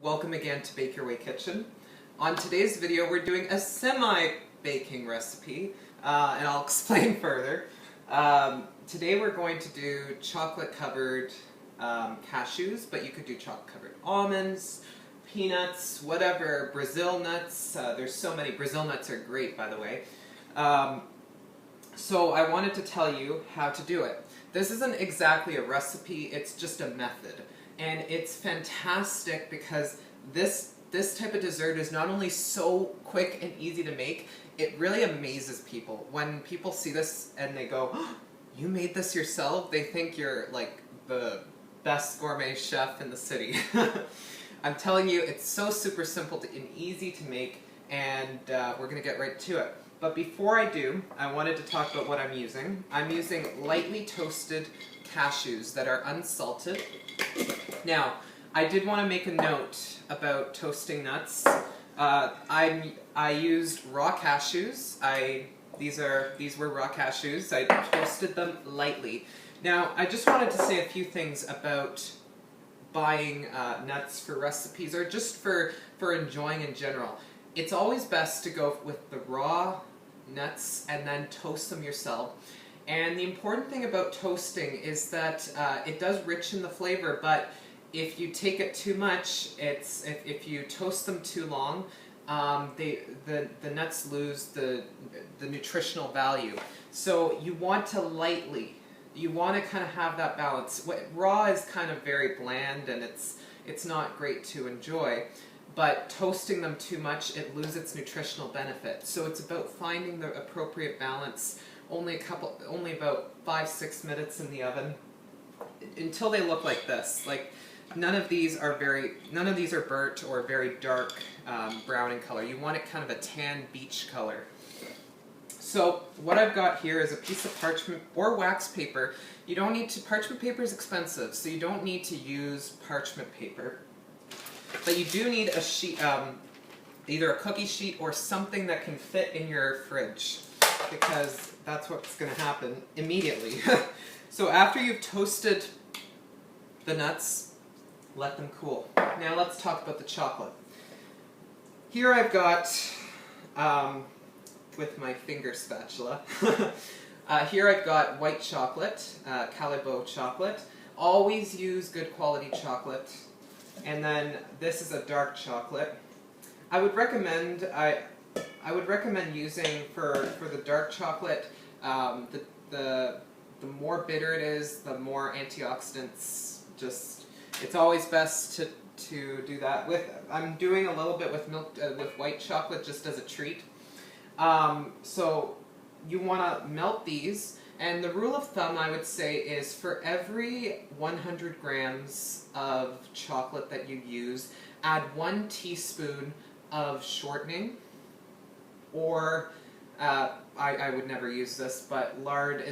Welcome again to Bake Your Way Kitchen. On today's video we're doing a semi-baking recipe, and I'll explain further. Today we're going to do chocolate covered cashews, but you could do chocolate covered almonds, peanuts, whatever, Brazil nuts. There's so many. Brazil nuts are great, by the way. So I wanted to tell you how to do it. This isn't exactly a recipe, it's just a method. And it's fantastic because this type of dessert is not only so quick and easy to make, it really amazes people. When people see this and they go, oh, you made this yourself? They think you're like the best gourmet chef in the city. I'm telling you, it's so super simple and easy to make, and we're going to get right to it. But before I do, I wanted to talk about what I'm using. I'm using lightly toasted cashews that are unsalted. Now, I did want to make a note about toasting nuts. I used raw cashews. These were raw cashews. I toasted them lightly. Now, I just wanted to say a few things about buying nuts for recipes or just for enjoying in general. It's always best to go with the raw nuts and then toast them yourself. And the important thing about toasting is that it does richen the flavor, but if you take it too much, if you toast them too long, the nuts lose the nutritional value. So you want to kind of have that balance. Raw is kind of very bland and it's not great to enjoy. But toasting them too much, it loses its nutritional benefit. So it's about finding the appropriate balance. Only about 5-6 minutes in the oven until they look like this. Like none of these are burnt or very dark brown in color. You want it kind of a tan beach color. So what I've got here is a piece of parchment or wax paper. You don't need to. Parchment paper is expensive, so you don't need to use parchment paper. But you do need a sheet, either a cookie sheet or something that can fit in your fridge, because that's what's going to happen immediately. So after you've toasted the nuts, let them cool. Now let's talk about the chocolate. Here I've got, with my finger spatula, here I've got white chocolate, Callebaut chocolate. Always use good quality chocolate. And then this is a dark chocolate. I would recommend using for the dark chocolate, the more bitter it is, the more antioxidants. It's always best to do that with. I'm doing a little bit with milk with white chocolate just as a treat. So you want to melt these. And the rule of thumb, I would say, is for every 100 grams of chocolate that you use, add 1 teaspoon of shortening, or I would never use this, but lard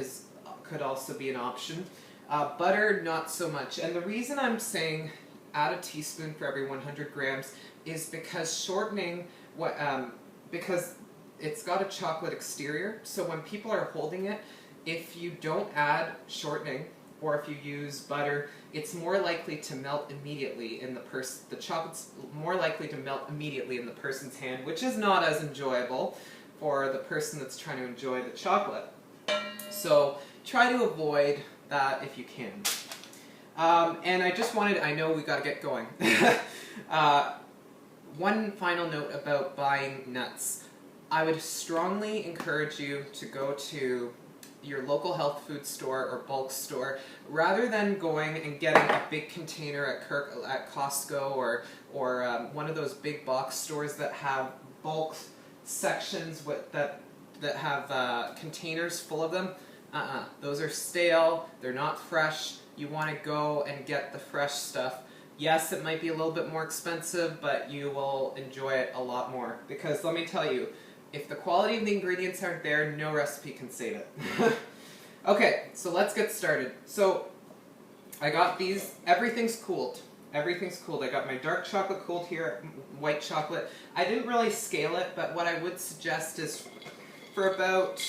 could also be an option. Butter, not so much. And the reason I'm saying add a teaspoon for every 100 grams is because shortening, because it's got a chocolate exterior, so when people are holding it, if you don't add shortening, or if you use butter, it's more likely to melt immediately in the chocolate's more likely to melt immediately in the person's hand, which is not as enjoyable for the person that's trying to enjoy the chocolate. So try to avoid that if you can. And I know we gotta get going. One final note about buying nuts. I would strongly encourage you to go to your local health food store or bulk store, rather than going and getting a big container at Costco or one of those big box stores that have bulk sections that have containers full of them. Those are stale, they're not fresh. You want to go and get the fresh stuff. Yes, it might be a little bit more expensive, but you will enjoy it a lot more, because let me tell you, if the quality of the ingredients aren't there, no recipe can save it. Okay, so let's get started. So I got these, everything's cooled. Everything's cooled. I got my dark chocolate cooled here, white chocolate. I didn't really scale it, but what I would suggest is for about,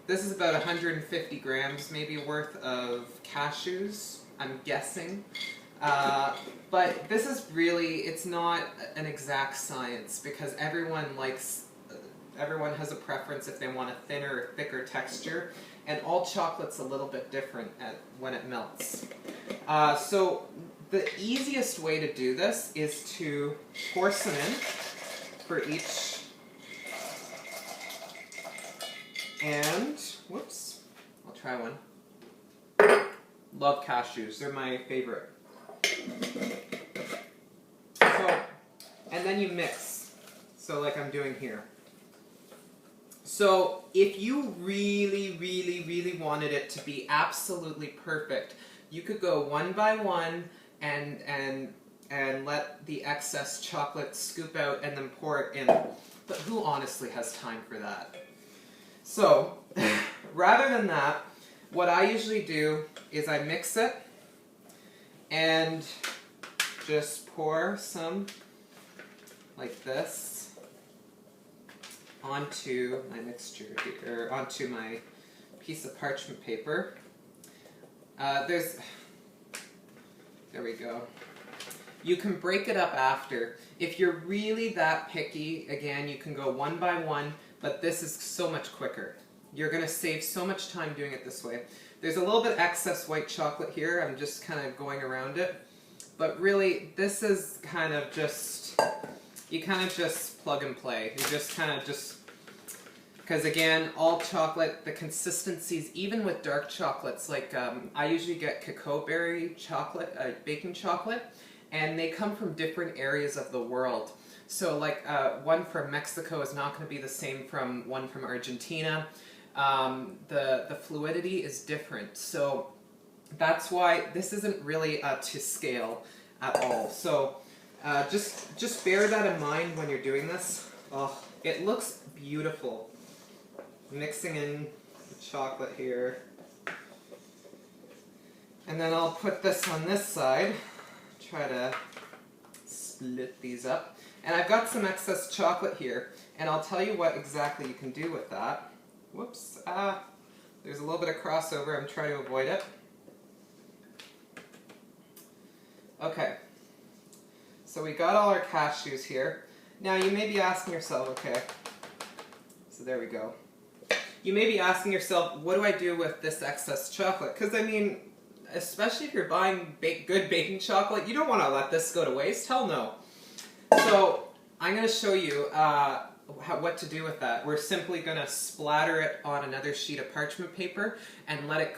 this is about 150 grams maybe worth of cashews, I'm guessing. But this is really, it's not an exact science because everyone has a preference if they want a thinner or thicker texture, and all chocolate's a little bit different when it melts. So the easiest way to do this is to pour some in for each, and, whoops, I'll try one. Love cashews, they're my favorite. So, and then you mix, so like I'm doing here. So if you really, really, really wanted it to be absolutely perfect, you could go one by one and let the excess chocolate scoop out and then pour it in. But who honestly has time for that? So, rather than that, what I usually do is I mix it and just pour some like this onto my mixture here, or onto my piece of parchment paper. There we go. You can break it up after. If you're really that picky, again, you can go one by one, but this is so much quicker. You're going to save so much time doing it this way. There's a little bit excess white chocolate here. I'm just kind of going around it. But really, this is kind of just, you kind of just plug and play. You just kind of just, because again, all chocolate, the consistencies, even with dark chocolates, like I usually get cacao berry chocolate, baking chocolate, and they come from different areas of the world. So like one from Mexico is not going to be the same from one from Argentina. The fluidity is different. So that's why this isn't really to scale at all. So just bear that in mind when you're doing this. Oh, it looks beautiful. Mixing in the chocolate here. And then I'll put this on this side. Try to split these up. And I've got some excess chocolate here, and I'll tell you what exactly you can do with that. Whoops, there's a little bit of crossover, I'm trying to avoid it. Okay, so we got all our cashews here. Now you may be asking yourself, okay, so there we go. You may be asking yourself, what do I do with this excess chocolate? Because I mean, especially if you're buying good baking chocolate, you don't want to let this go to waste, hell no. So I'm going to show you what to do with that. We're simply going to splatter it on another sheet of parchment paper and let it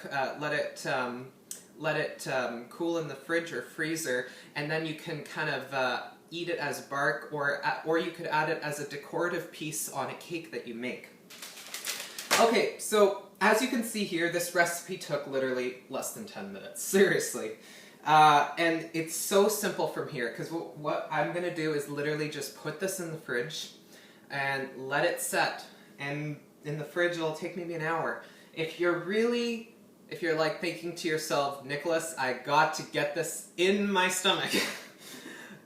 cool in the fridge or freezer, and then you can kind of eat it as bark, or you could add it as a decorative piece on a cake that you make. Okay, so as you can see here, this recipe took literally less than 10 minutes. Seriously. And it's so simple from here, because what I'm going to do is literally just put this in the fridge and let it set. And in the fridge it'll take maybe an hour. If you're like thinking to yourself, Nicholas, I got to get this in my stomach.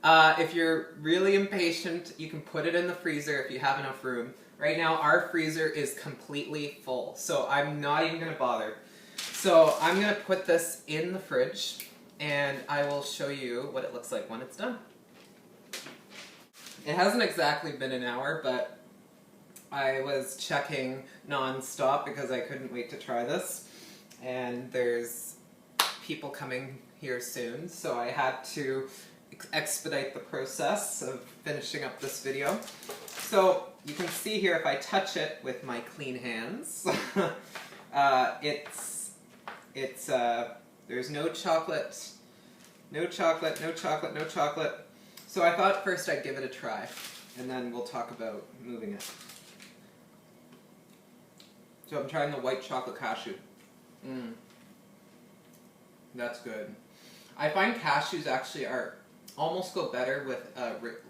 If you're really impatient, you can put it in the freezer if you have enough room. Right now our freezer is completely full, so I'm not even going to bother. So I'm going to put this in the fridge, and I will show you what it looks like when it's done. It hasn't exactly been an hour, but I was checking non-stop because I couldn't wait to try this. And there's people coming here soon, so I had to expedite the process of finishing up this video. So you can see here, if I touch it with my clean hands, there's no chocolate, no chocolate, no chocolate, no chocolate. So I thought first I'd give it a try, and then we'll talk about moving it. So I'm trying the white chocolate cashew. That's good. I find cashews actually almost go better with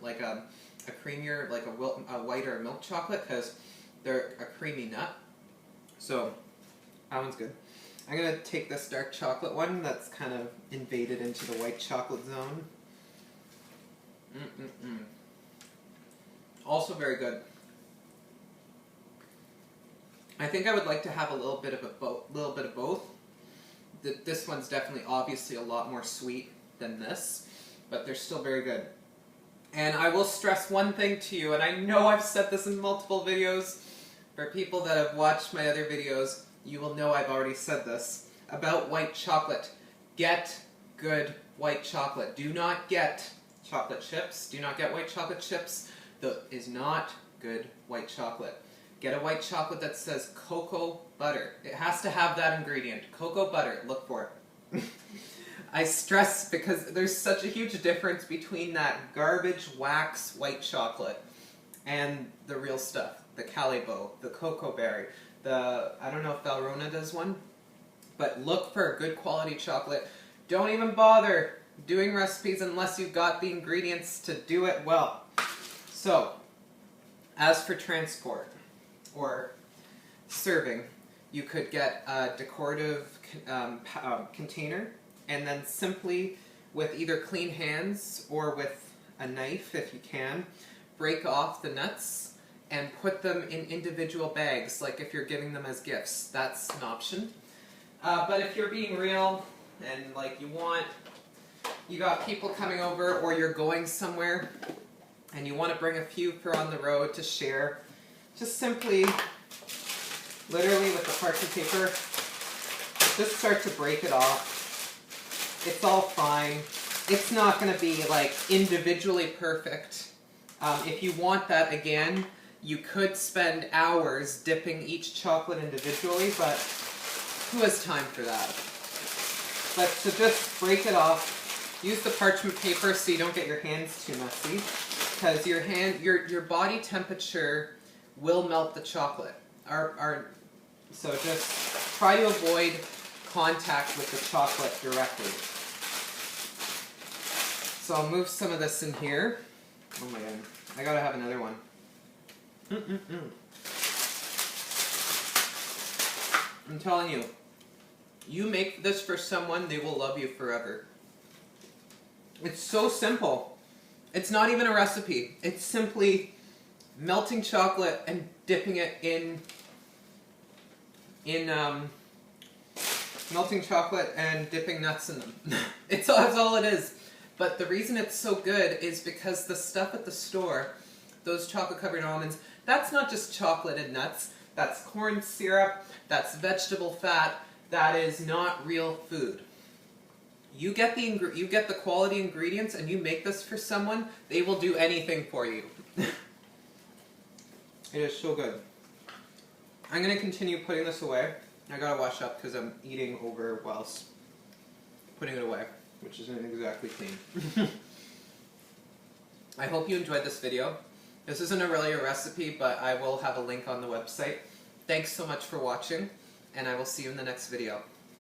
like a creamier, like a white or a milk chocolate, because they're a creamy nut. So that one's good. I'm going to take this dark chocolate one that's kind of invaded into the white chocolate zone. Also very good. I think I would like to have a little bit of both. This one's definitely obviously a lot more sweet. than this, but they're still very good. And I will stress one thing to you, and I know I've said this in multiple videos. For people that have watched my other videos, you will know I've already said this about white chocolate. Get good white chocolate. Do not get chocolate chips. Do not get white chocolate chips. That is not good white chocolate. Get a white chocolate that says cocoa butter. It has to have that ingredient. Cocoa butter. Look for it. I stress because there's such a huge difference between that garbage wax white chocolate and the real stuff. The Calibo, the cocoa berry, I don't know if Valrhona does one, but look for a good quality chocolate. Don't even bother doing recipes unless you've got the ingredients to do it well. So, as for transport or serving, you could get a decorative container, and then simply with either clean hands or with a knife, if you can, break off the nuts and put them in individual bags, like if you're giving them as gifts. That's an option. But if you're being real and like you got people coming over or you're going somewhere and you want to bring a few for on the road to share, just simply, literally with the parchment paper, just start to break it off. It's all fine. It's not going to be like individually perfect. If you want that again, you could spend hours dipping each chocolate individually, but who has time for that? But to just break it off, use the parchment paper so you don't get your hands too messy, because your body temperature will melt the chocolate. So just try to avoid contact with the chocolate directly. So I'll move some of this in here. Oh my god, I gotta have another one. I'm telling you, you make this for someone, they will love you forever. It's so simple. It's not even a recipe. It's simply melting chocolate and dipping it in melting chocolate and dipping nuts in them. That's all it is. But the reason it's so good is because the stuff at the store, those chocolate covered almonds, that's not just chocolate and nuts. That's corn syrup, that's vegetable fat, that is not real food. You get the quality ingredients and you make this for someone, they will do anything for you. It is so good. I'm going to continue putting this away. I gotta wash up because I'm eating over whilst putting it away, which isn't exactly clean. I hope you enjoyed this video. This isn't really a recipe, but I will have a link on the website. Thanks so much for watching, and I will see you in the next video.